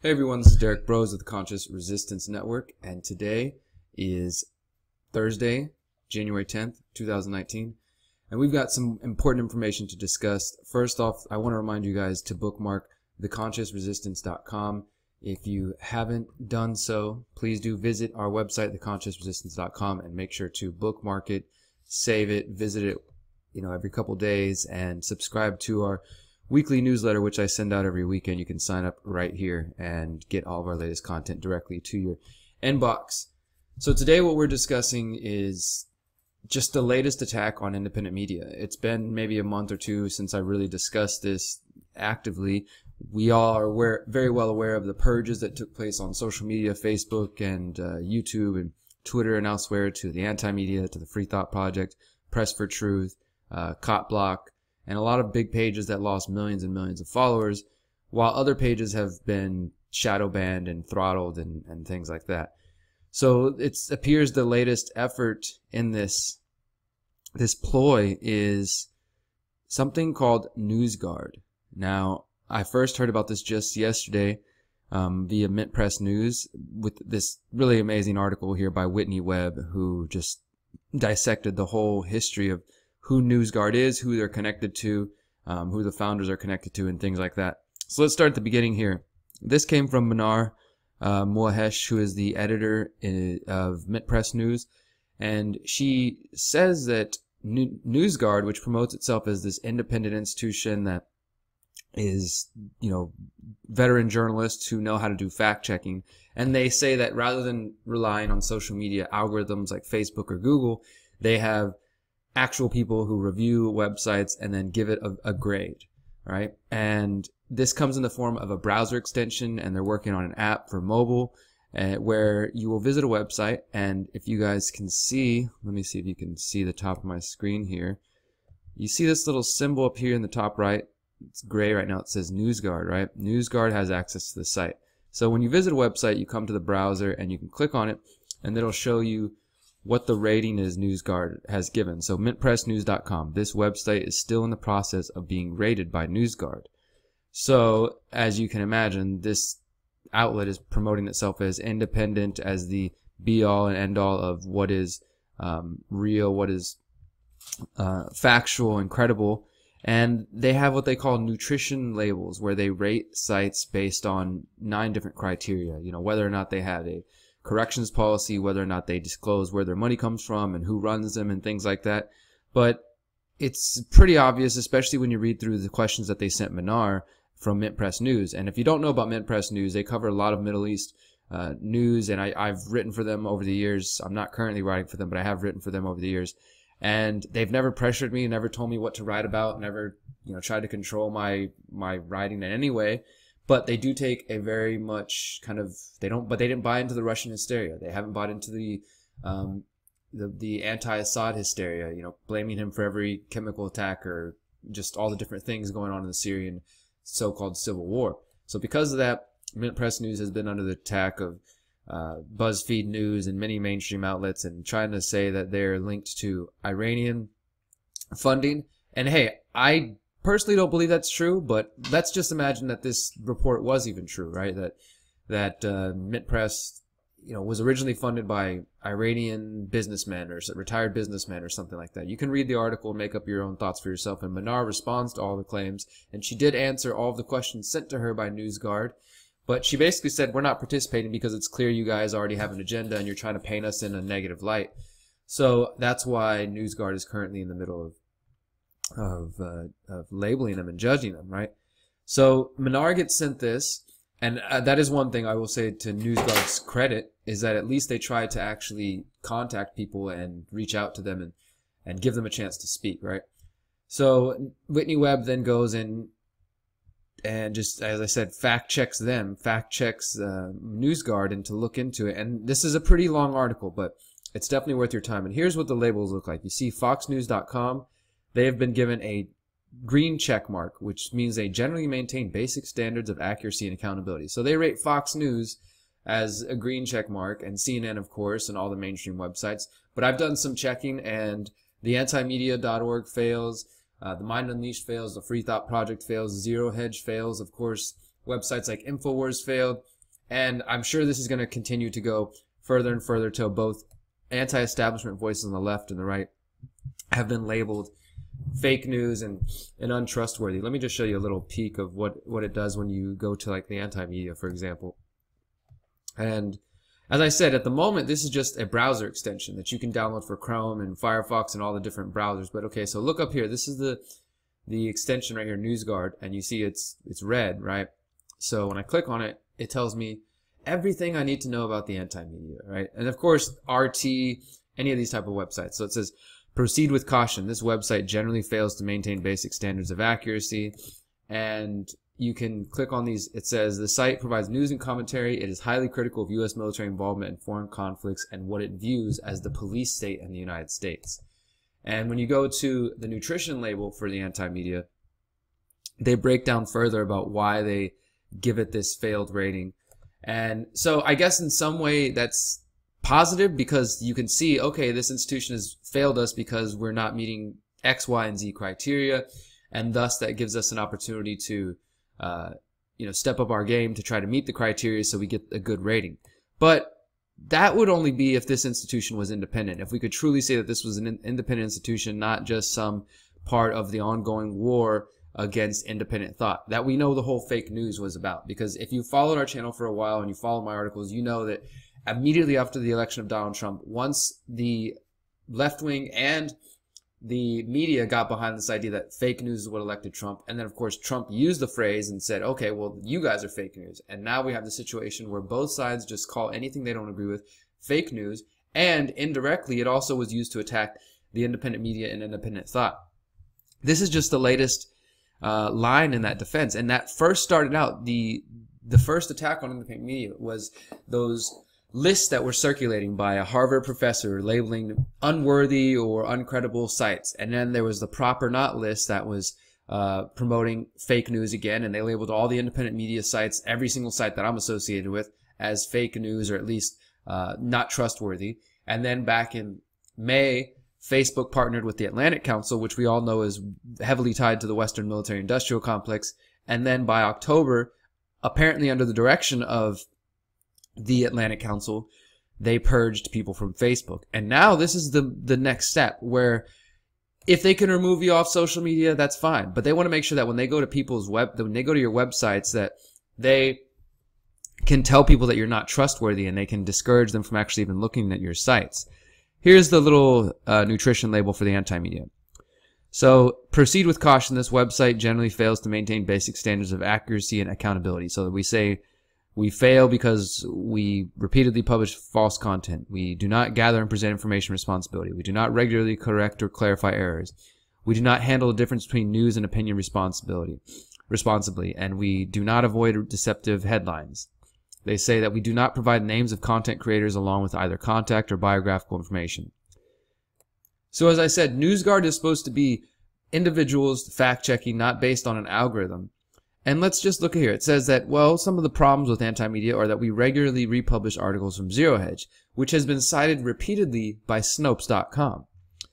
Hey everyone, this is Derrick Broze with the Conscious Resistance Network, and today is Thursday, January 10th, 2019, and we've got some important information to discuss. First off, I want to remind you guys to bookmark theconsciousresistance.com. If you haven't done so, please do visit our website, theconsciousresistance.com, and make sure to bookmark it, save it, visit it, every couple days, and subscribe to our weekly newsletter, which I send out every weekend. You can sign up right here and get all of our latest content directly to your inbox. So today what we're discussing is just the latest attack on independent media. It's been maybe a month or two since I really discussed this actively. We all are very well aware of the purges that took place on social media, Facebook and YouTube and Twitter and elsewhere, to the anti-media, to the Free Thought Project, Press for Truth, Cop Block, and a lot of big pages that lost millions and millions of followers, while other pages have been shadow banned and throttled and things like that. So it appears the latest effort in this ploy is something called Newsguard. Now, I first heard about this just yesterday via Mint Press News with this really amazing article here by Whitney Webb, who just dissected the whole history of who Newsguard is, who they're connected to, who the founders are connected to, and things like that. So let's start at the beginning here. This came from Manar Moahesh, who is the editor of Mint Press News, and she says that Newsguard, which promotes itself as this independent institution that is, veteran journalists who know how to do fact-checking, and they say that rather than relying on social media algorithms like Facebook or Google, they have actual people who review websites and then give it a grade, right? And this comes in the form of a browser extension, and they're working on an app for mobile where you will visit a website, and if you guys can see, let me see if you can see the top of my screen here. You see this little symbol up here in the top right? It's gray right now. It says Newsguard, right? Newsguard has access to the site. So when you visit a website, you come to the browser and you can click on it, and it'll show you what the rating is Newsguard has given. So mintpressnews.com, this website is still in the process of being rated by Newsguard. So as you can imagine, this outlet is promoting itself as independent, as the be-all and end-all of what is real, what is factual and credible. And they have what they call nutrition labels, where they rate sites based on 9 different criteria. Whether or not they have a corrections policy, whether or not they disclose where their money comes from and who runs them and things like that. But it's pretty obvious, especially when you read through the questions that they sent Manar from Mint Press News. And if you don't know about Mint Press News, they cover a lot of Middle East news, and I've written for them over the years. I'm not currently writing for them, but I have written for them over the years. And they've never pressured me, never told me what to write about, never tried to control my writing in any way. But they do take a very much kind of, they didn't buy into the Russian hysteria. They haven't bought into the anti-Assad hysteria, blaming him for every chemical attack or just all the different things going on in the Syrian so-called civil war. So because of that, Mint Press News has been under the attack of BuzzFeed News and many mainstream outlets, and trying to say that they're linked to Iranian funding. And hey, I personally don't believe that's true, but let's just imagine that this report was even true, right? That Mint Press, was originally funded by Iranian businessmen or retired businessmen or something like that. You can read the article and make up your own thoughts for yourself. And Manar responds to all the claims, and she did answer all of the questions sent to her by Newsguard. But she basically said, we're not participating because it's clear you guys already have an agenda and you're trying to paint us in a negative light. So that's why Newsguard is currently in the middle of labeling them and judging them, right? So Manar gets sent this, and that is one thing I will say to Newsguard's credit, is that at least they try to actually contact people and reach out to them and give them a chance to speak, right? So Whitney Webb then goes in and just, as I said, fact-checks Newsguard and to look into it. And this is a pretty long article, but it's definitely worth your time. And here's what the labels look like. You see foxnews.com, they have been given a green check mark, which means they generally maintain basic standards of accuracy and accountability. So they rate Fox News as a green check mark, and CNN, of course, and all the mainstream websites. But I've done some checking, and the antimedia.org fails, the Mind Unleashed fails, the Free Thought Project fails, Zero Hedge fails, of course, Websites like InfoWars failed. And I'm sure this is going to continue to go further and further till both anti-establishment voices on the left and the right have been labeled fake news and untrustworthy. Let me just show you a little peek of what it does when you go to like the anti-media, for example. And as I said, at the moment, this is just a browser extension that you can download for Chrome and Firefox and all the different browsers. But okay, so look up here. This is the extension right here, Newsguard, and you see it's red, right? So when I click on it, it tells me everything I need to know about the anti-media, right? And of course, RT, any of these type of websites. So it says, proceed with caution. This website generally fails to maintain basic standards of accuracy. And you can click on these. It says, the site provides news and commentary. It is highly critical of U.S. military involvement in foreign conflicts and what it views as the police state in the United States. And when you go to the nutrition label for the anti-media, they break down further about why they give it this failed rating. And so I guess in some way that's positive, because you can see, okay, this institution has failed us because we're not meeting X, Y, and Z criteria, and thus that gives us an opportunity to step up our game to try to meet the criteria so we get a good rating. But that would only be if this institution was independent. If we could truly say that this was an independent institution, not just some part of the ongoing war against independent thought that we know the whole fake news was about. Because if you followed our channel for a while and you follow my articles, you know that immediately after the election of Donald Trump, once the left wing and the media got behind this idea that fake news is what elected Trump, and then of course Trump used the phrase and said, okay, well, you guys are fake news. And now we have the situation where both sides just call anything they don't agree with fake news, and indirectly it also was used to attack the independent media and independent thought. This is just the latest line in that defense. And that first started out, the first attack on independent media was those lists that were circulating by a Harvard professor labeling unworthy or uncredible sites. And then there was the Proper Not list that was promoting fake news again, and they labeled all the independent media sites, every single site that I'm associated with, as fake news, or at least not trustworthy. And then back in May, Facebook partnered with the Atlantic Council, which we all know is heavily tied to the Western military industrial complex. And then by October, apparently under the direction of the Atlantic Council, they purged people from Facebook. And now this is the next step, where if they can remove you off social media, that's fine. But they want to make sure that when they go to when they go to your websites, that they can tell people that you're not trustworthy, and they can discourage them from actually even looking at your sites. Here's the little nutrition label for the anti-media. So, proceed with caution. This website generally fails to maintain basic standards of accuracy and accountability. So we say we fail because we repeatedly publish false content. We do not gather and present information responsibility. We do not regularly correct or clarify errors. We do not handle the difference between news and opinion responsibly. And we do not avoid deceptive headlines. They say that we do not provide names of content creators along with either contact or biographical information. So as I said, Newsguard is supposed to be individuals fact-checking, not based on an algorithm. And let's just look here. It says that, well, some of the problems with anti-media are that we regularly republish articles from Zero Hedge, which has been cited repeatedly by Snopes.com.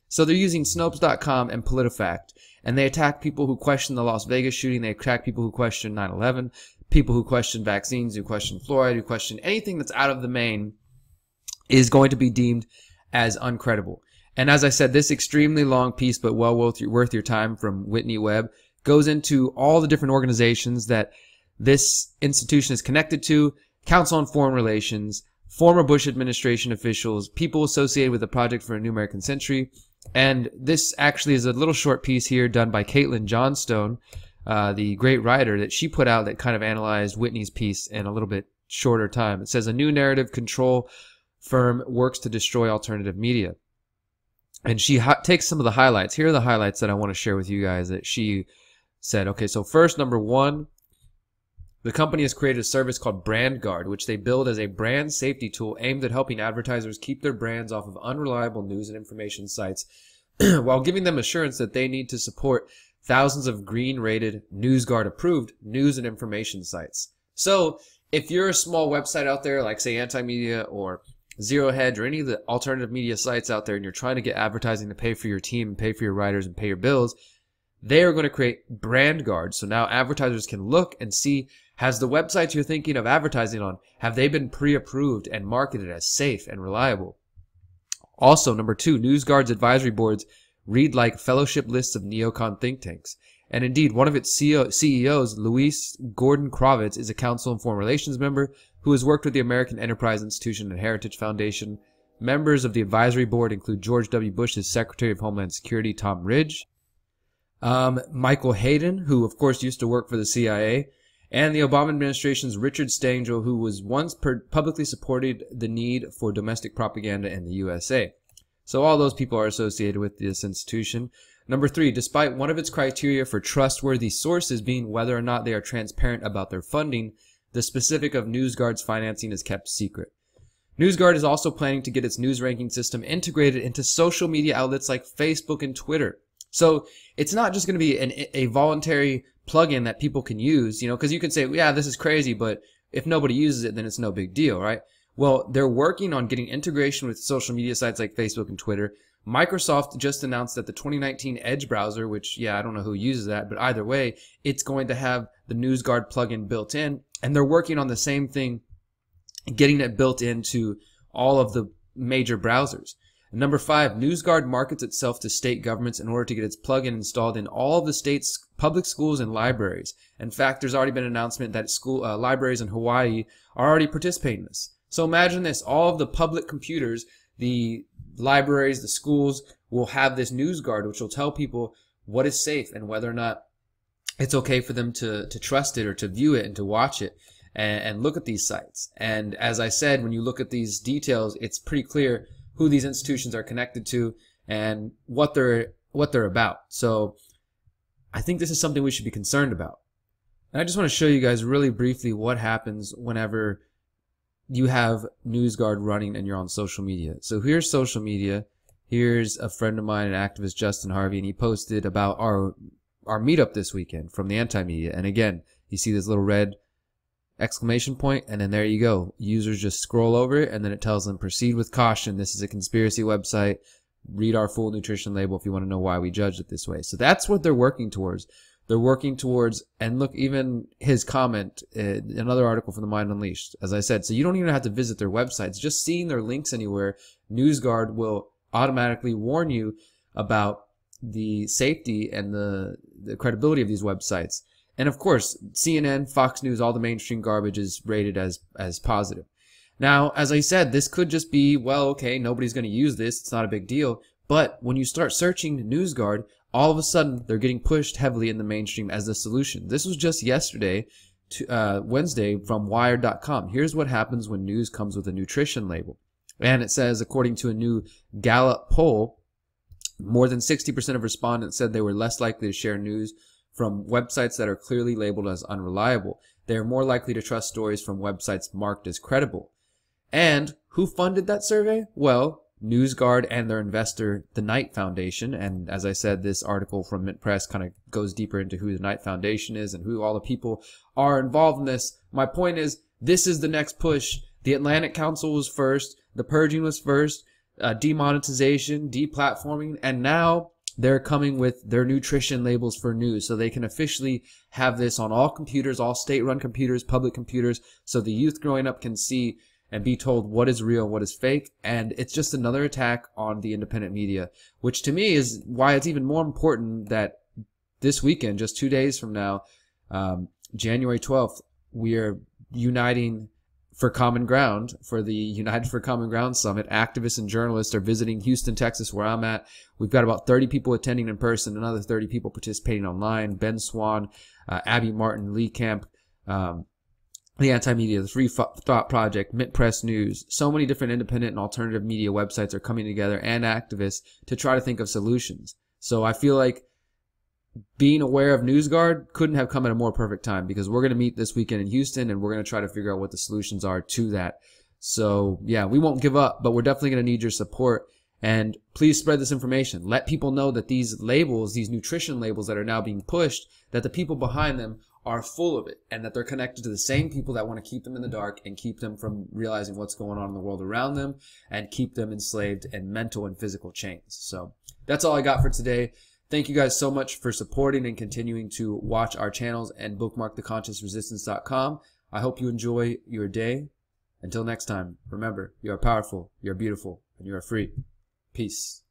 So they're using Snopes.com and PolitiFact, and they attack people who question the Las Vegas shooting. They attack people who question 9/11. People who question vaccines, who question fluoride, who question anything that's out of the main is going to be deemed as uncredible. And as I said, this extremely long piece, but well worth your time, from Whitney Webb, goes into all the different organizations that this institution is connected to: Council on Foreign Relations, former Bush administration officials, people associated with the Project for a New American Century. And this actually is a little short piece here done by Caitlin Johnstone, the great writer, that she put out that kind of analyzed Whitney's piece in a little bit shorter time. It says, a new narrative control firm works to destroy alternative media. And she takes some of the highlights. Here are the highlights that I want to share with you guys that she said. Okay, so first, number one, the company has created a service called BrandGuard, which they build as a brand safety tool aimed at helping advertisers keep their brands off of unreliable news and information sites while giving them assurance that they need to support thousands of green-rated, Newsguard-approved news and information sites. So if you're a small website out there, like say Anti-Media or Zero Hedge or any of the alternative media sites out there, and you're trying to get advertising to pay for your team and pay for your writers and pay your bills, they are going to create BrandGuard. So now advertisers can look and see Has the websites you're thinking of advertising on, have they been pre-approved and marketed as safe and reliable? Also, number 2, Newsguard's advisory boards read like fellowship lists of neocon think tanks. And indeed, one of its CEOs, Luis Gordon-Kravitz, is a Council on Foreign Relations member who has worked with the American Enterprise Institution and Heritage Foundation. Members of the advisory board include George W. Bush's Secretary of Homeland Security, Tom Ridge, Michael Hayden, who of course used to work for the CIA, and the Obama administration's Richard Stangel, who was once publicly supported the need for domestic propaganda in the USA. So all those people are associated with this institution. Number 3, despite one of its criteria for trustworthy sources being whether or not they are transparent about their funding, the specific of Newsguard's financing is kept secret. Newsguard is also planning to get its news ranking system integrated into social media outlets like Facebook and Twitter. So it's not just going to be a voluntary plugin that people can use, because you can say, yeah, this is crazy, but if nobody uses it, then it's no big deal, right? Well, they're working on getting integration with social media sites like Facebook and Twitter. Microsoft just announced that the 2019 Edge browser, which, I don't know who uses that, but either way, it's going to have the Newsguard plugin built in, and they're working on the same thing, getting it built into all of the major browsers. Number 5, Newsguard markets itself to state governments in order to get its plugin installed in all of the state's public schools and libraries. In fact, there's already been an announcement that libraries in Hawaii are already participating in this. So imagine this, all of the public computers, the libraries, the schools will have this Newsguard, which will tell people what is safe and whether or not it's okay for them to trust it or to view it and to watch it and look at these sites. And as I said, when you look at these details, it's pretty clear who these institutions are connected to and what they're about. So I think this is something we should be concerned about. And I just want to show you guys really briefly what happens whenever you have Newsguard running and you're on social media. So here's social media. Here's a friend of mine, an activist, Justin Harvey, and he posted about our meetup this weekend from the anti-media. And again, you see this little red exclamation point, and then there you go. Users just scroll over it, and then it tells them, proceed with caution. This is a conspiracy website. Read our full nutrition label if you want to know why we judged it this way. So that's what they're working towards. They're working towards, and look, even his comment, another article from the Mind Unleashed, as I said, so you don't even have to visit their websites. Just seeing their links anywhere, Newsguard will automatically warn you about the safety and the credibility of these websites. And of course, CNN, Fox News, all the mainstream garbage is rated as positive. Now, as I said, this could just be, well, okay, nobody's going to use this. It's not a big deal. But when you start searching Newsguard, all of a sudden, they're getting pushed heavily in the mainstream as the solution. This was just yesterday, Wednesday, from Wired.com. Here's what happens when news comes with a nutrition label. And it says, according to a new Gallup poll, more than 60% of respondents said they were less likely to share news from websites that are clearly labeled as unreliable. They are more likely to trust stories from websites marked as credible. And who funded that survey? Well, Newsguard and their investor, the Knight Foundation. And as I said, this article from Mint Press kind of goes deeper into who the Knight Foundation is and who all the people are involved in this. My point is, this is the next push. The Atlantic Council was first. The purging was first. Demonetization, deplatforming, and now they're coming with their nutrition labels for news, so they can officially have this on all computers, all state-run computers, public computers, so the youth growing up can see and be told what is real, what is fake. And it's just another attack on the independent media, which to me is why it's even more important that this weekend, just 2 days from now, January 12th, we are uniting for common ground for the United for Common Ground Summit. Activists and journalists are visiting Houston, Texas, where I'm at. We've got about 30 people attending in person, another 30 people participating online. Ben Swan, Abby Martin, Lee Camp, the Anti-Media, the Free Thought Project, Mint Press News. So many different independent and alternative media websites are coming together, and activists, to try to think of solutions. So I feel like being aware of Newsguard couldn't have come at a more perfect time, because we're going to meet this weekend in Houston, and we're going to try to figure out what the solutions are to that. So yeah, we won't give up, but we're definitely going to need your support. And please spread this information. Let people know that these labels, these nutrition labels that are now being pushed, that the people behind them are full of it, and that they're connected to the same people that want to keep them in the dark and keep them from realizing what's going on in the world around them and keep them enslaved in mental and physical chains. So that's all I got for today. Thank you guys so much for supporting and continuing to watch our channels and bookmark theconsciousresistance.com. I hope you enjoy your day. Until next time, remember, you are powerful, you are beautiful, and you are free. Peace.